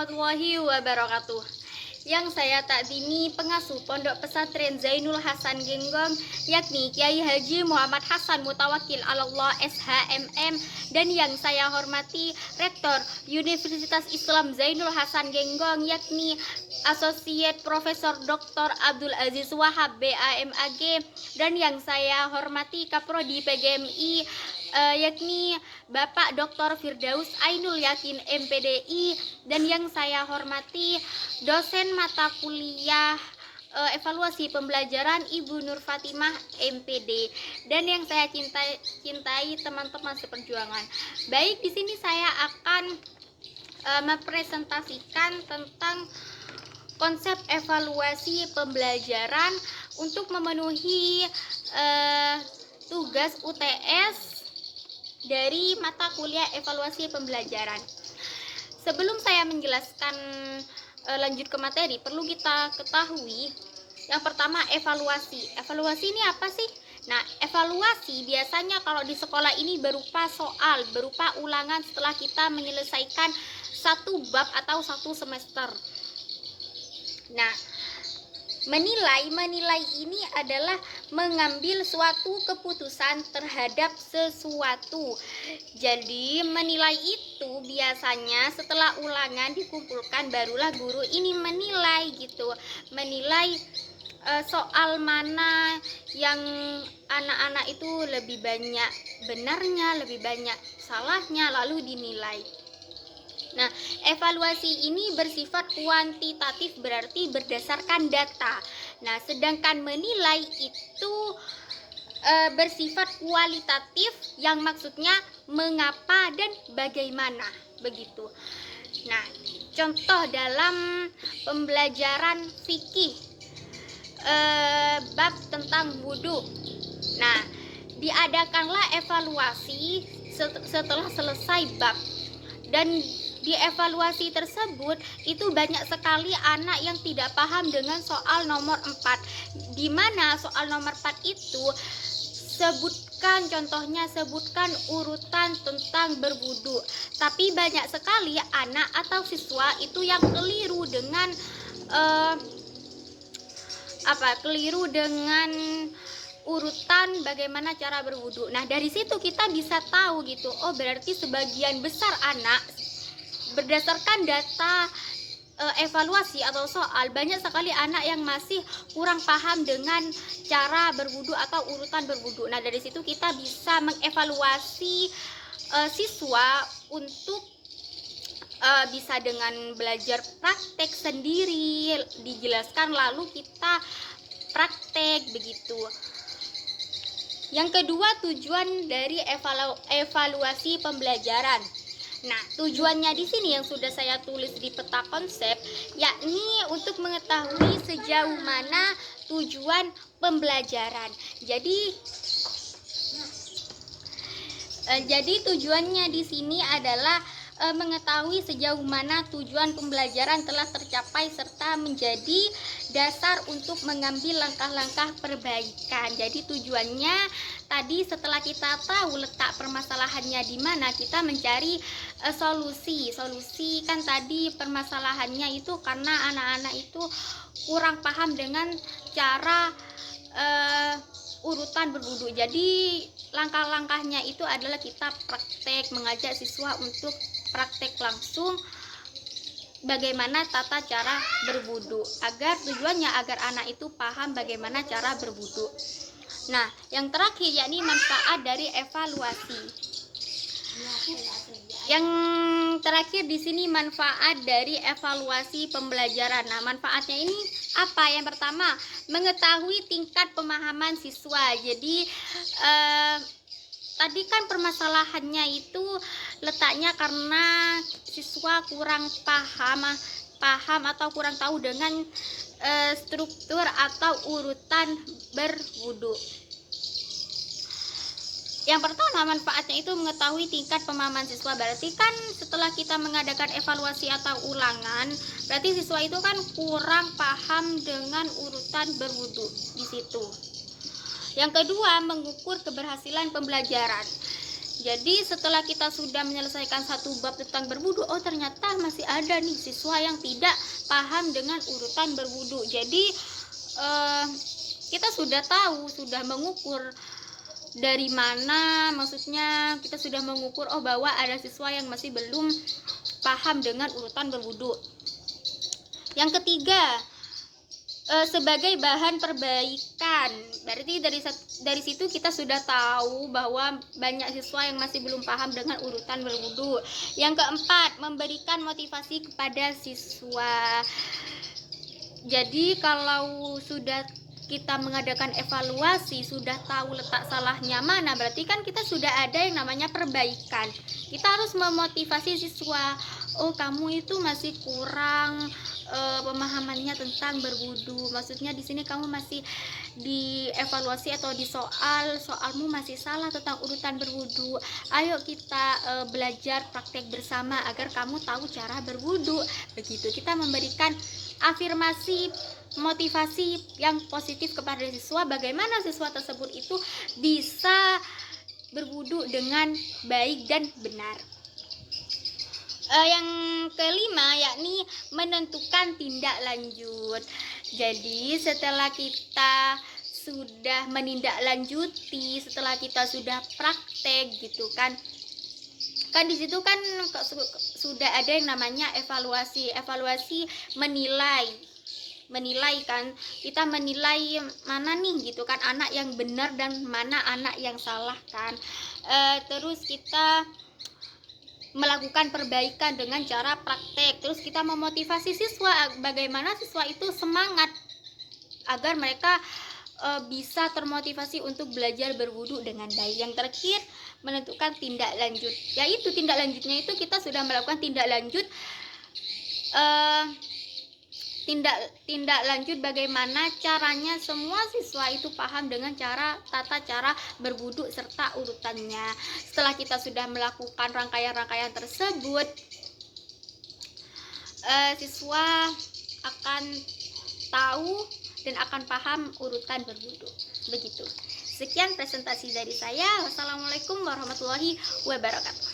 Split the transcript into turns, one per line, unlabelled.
warahmatullahi wabarakatuh. Yang saya takdimi pengasuh Pondok Pesantren Zainul Hasan Genggong, yakni Kiai Haji Muhammad Hasan Mutawakil Allah SHMM, dan yang saya hormati Rektor Universitas Islam Zainul Hasan Genggong, yakni Asosiat Profesor Dr. Abdul Aziz Wahab BAMAG, dan yang saya hormati Kaprodi PGMI yakni Bapak Dr. Firdaus Ainul Yakin MPDI, dan yang saya hormati dosen mata kuliah evaluasi pembelajaran Ibu Nur Fatimah MPD, dan yang saya cintai teman-teman seperjuangan. Baik, di sini saya akan mempresentasikan tentang konsep evaluasi pembelajaran untuk memenuhi tugas UTS dari mata kuliah evaluasi pembelajaran. Sebelum saya menjelaskan lanjut ke materi, perlu kita ketahui yang pertama evaluasi. Evaluasi ini apa sih? Nah, evaluasi biasanya kalau di sekolah ini berupa soal, berupa ulangan setelah kita menyelesaikan satu bab atau satu semester. Nah, menilai ini adalah mengambil suatu keputusan terhadap sesuatu. Jadi menilai itu biasanya setelah ulangan dikumpulkan barulah guru ini menilai gitu. Menilai soal mana yang anak-anak itu lebih banyak benarnya, lebih banyak salahnya, lalu dinilai. Nah, evaluasi ini bersifat kuantitatif, berarti berdasarkan data. Nah, sedangkan menilai itu bersifat kualitatif, yang maksudnya mengapa dan bagaimana, begitu. Nah, contoh dalam pembelajaran fikih bab tentang wudhu. Nah, diadakanlah evaluasi setelah selesai bab, dan di evaluasi tersebut itu banyak sekali anak yang tidak paham dengan soal nomor 4, di mana soal nomor 4 itu sebutkan urutan tentang berwudu, tapi banyak sekali anak atau siswa itu yang keliru dengan urutan bagaimana cara berwudu. Nah, dari situ kita bisa tahu gitu, oh berarti sebagian besar anak berdasarkan data evaluasi atau soal, banyak sekali anak yang masih kurang paham dengan cara berwudu atau urutan berwudu. Nah, dari situ kita bisa mengevaluasi siswa untuk bisa dengan belajar praktek sendiri, dijelaskan lalu kita praktek, begitu. Yang kedua, tujuan dari evaluasi pembelajaran. Nah, tujuannya di sini yang sudah saya tulis di peta konsep, yakni untuk mengetahui sejauh mana tujuan pembelajaran. Jadi tujuannya di sini adalah mengetahui sejauh mana tujuan pembelajaran telah tercapai serta menjadi dasar untuk mengambil langkah-langkah perbaikan. Jadi tujuannya tadi setelah kita tahu letak permasalahannya di mana, kita mencari solusi kan tadi permasalahannya itu karena anak-anak itu kurang paham dengan cara urutan berwudu. Jadi langkah-langkahnya itu adalah kita praktek, mengajak siswa untuk praktek langsung bagaimana tata cara berwudu, agar tujuannya agar anak itu paham bagaimana cara berwudu. Nah, yang terakhir yakni manfaat dari evaluasi. Yang terakhir di sini manfaat dari evaluasi pembelajaran. Nah, manfaatnya ini apa? Yang pertama, mengetahui tingkat pemahaman siswa. Jadi tadi kan permasalahannya itu letaknya karena siswa kurang paham atau kurang tahu dengan struktur atau urutan berwudu. Yang pertama, manfaatnya itu mengetahui tingkat pemahaman siswa. Berarti kan setelah kita mengadakan evaluasi atau ulangan, berarti siswa itu kan kurang paham dengan urutan berwudu di situ. Yang kedua, mengukur keberhasilan pembelajaran. Jadi setelah kita sudah menyelesaikan satu bab tentang berwudu, oh ternyata masih ada nih siswa yang tidak paham dengan urutan berwudu. Jadi kita sudah tahu, sudah mengukur dari mana, maksudnya kita sudah mengukur oh bahwa ada siswa yang masih belum paham dengan urutan berwudu. Yang ketiga, sebagai bahan perbaikan. Berarti dari situ kita sudah tahu bahwa banyak siswa yang masih belum paham dengan urutan berwudu. Yang keempat, memberikan motivasi kepada siswa. Jadi kalau sudah kita mengadakan evaluasi, sudah tahu letak salahnya mana, berarti kan kita sudah ada yang namanya perbaikan. Kita harus memotivasi siswa, oh kamu itu masih kurang pemahamannya tentang berwudu. Maksudnya di sini kamu masih dievaluasi atau di soalmu masih salah tentang urutan berwudu. Ayo kita belajar praktek bersama agar kamu tahu cara berwudu. Begitu kita memberikan afirmasi, motivasi yang positif kepada siswa, bagaimana siswa tersebut itu bisa berwudu dengan baik dan benar. Yang kelima yakni menentukan tindak lanjut. Jadi setelah kita sudah menindaklanjuti, setelah kita sudah praktek gitu kan di situ kan sudah ada yang namanya evaluasi menilai kan, kita menilai mana nih gitu kan anak yang benar dan mana anak yang salah kan. Terus kita melakukan perbaikan dengan cara praktek. Terus kita memotivasi siswa, bagaimana siswa itu semangat agar mereka bisa termotivasi untuk belajar berwudu dengan baik. Yang terakhir, menentukan tindak lanjut. Yaitu tindak lanjutnya itu kita sudah melakukan tindak lanjut tindak lanjut bagaimana caranya semua siswa itu paham dengan tata cara berwudu serta urutannya. Setelah kita sudah melakukan rangkaian-rangkaian tersebut, siswa akan tahu dan akan paham urutan berwudu. Begitu. Sekian presentasi dari saya. Wassalamualaikum warahmatullahi wabarakatuh.